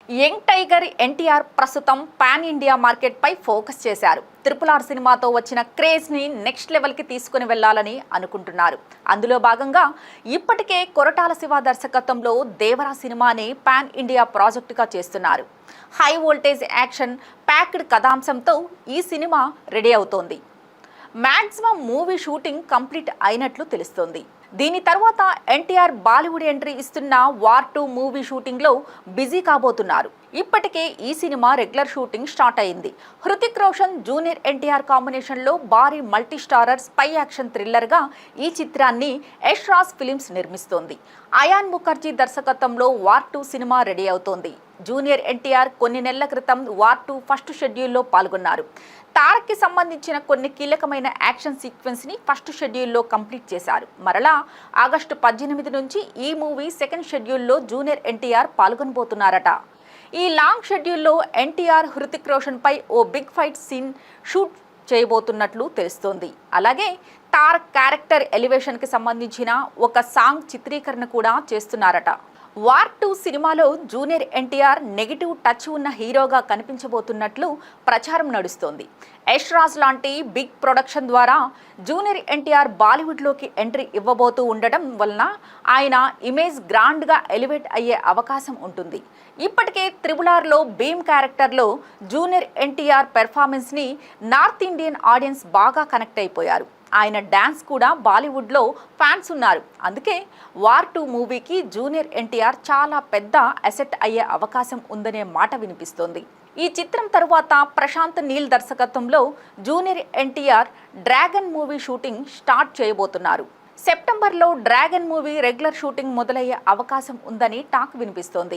Young tiger NTR ప్రస్తుతం pan India market పై focus చేశారు. RRR సినిమాతో వచ్చిన క్రేజ్ ని నెక్స్ట్ లెవెల్ కి తీసుకుని వెళ్లాలని అనుకుంటున్నారు. అందులో భాగంగా ఇప్పటికే కొరటాల శివ దర్శకత్వంలో దేవరా సినిమాని పాన్ ఇండియా ప్రాజెక్టుగా చేస్తున్నారు. హై వోల్టేజ్ యాక్షన్ ప్యాక్డ్ కథాంశంతో ఈ సినిమా రెడీ అవుతోంది. మాక్సిమం మూవీ షూటింగ్ కంప్లీట్ అయినట్లు తెలుస్తోంది. దీని తర్వాత ఎన్టీఆర్ బాలీవుడ్ ఎంట్రీ ఇస్తున్న వార్ 2 మూవీ షూటింగ్ లో బిజీ కాబోతున్నారు. ఇప్పటికే ఈ సినిమా రెగ్యులర్ షూటింగ్ స్టార్ట్ అయింది. హృతిక్ రోషన్ జూనియర్ ఎన్టీఆర్ కాంబినేషన్ లో భారీ multi starrer spy action thriller గా ఈ చిత్రాన్ని యష్ రాజ్ ఫిలిమ్స్ నిర్మిస్తోంది. అయాన్ ముఖర్జీ దర్శకత్వంలో వార్ 2 సినిమా రెడీ అవుతోంది. జూనియర్ ఎన్టీఆర్ కొన్ని నెలల క్రితం వార్ 2 ఫస్ట్ షెడ్యూల్లో పాల్గొన్నారు. తారక్కి సంబంధించిన కొన్ని కీలకమైన యాక్షన్ సీక్వెన్స్ ని ఫస్ట్ షెడ్యూల్లో కంప్లీట్ చేశారు. మరలా ఆగస్టు 18 నుంచి ఈ మూవీ సెకండ్ షెడ్యూల్లో జూనియర్ ఎన్టీఆర్ పాల్గొనబోతున్నారట. ఈ లాంగ్ షెడ్యూల్లో ఎన్టీఆర్ హృతిక్ రోషన్ పై ఓ బిగ్ ఫైట్ సీన్ షూట్ చేయబోతున్నట్లు తెలుస్తోంది. అలాగే తారక్ క్యారెక్టర్ ఎలివేషన్ కి సంబంధించిన ఒక సాంగ్ చిత్రీకరణ కూడా చేస్తున్నారట. వార్ 2 సినిమాలో జూనియర్ ఎన్టీఆర్ నెగిటివ్ టచ్ ఉన్న హీరోగా కనిపించబోతున్నట్లు ప్రచారం నడుస్తోంది. యష్ రాజ్ లాంటి బిగ్ ప్రొడక్షన్ ద్వారా జూనియర్ ఎన్టీఆర్ బాలీవుడ్లోకి ఎంట్రీ ఇవ్వబోతూ ఉండడం వలన ఆయన ఇమేజ్ గ్రాండ్గా ఎలివేట్ అయ్యే అవకాశం ఉంటుంది. ఇప్పటికే RRRలో భీమ్ క్యారెక్టర్లో జూనియర్ ఎన్టీఆర్ పెర్ఫార్మెన్స్ని నార్త్ ఇండియన్ ఆడియన్స్ బాగా కనెక్ట్ అయిపోయారు. ఆయన డాన్స్ కూడా బాలీవుడ్లో ఫ్యాన్స్ ఉన్నారు. అందుకే వార్ 2 మూవీకి జూనియర్ ఎన్టీఆర్ చాలా పెద్ద అసెట్ అయ్యే అవకాశం ఉందనే మాట వినిపిస్తోంది. ఈ చిత్రం తరువాత ప్రశాంత్ నీల్ దర్శకత్వంలో junior NTR dragon movie shooting start చేయబోతున్నారు. సెప్టెంబర్లో డ్రాగన్ మూవీ రెగ్యులర్ షూటింగ్ మొదలయ్యే అవకాశం ఉందని టాక్ వినిపిస్తోంది.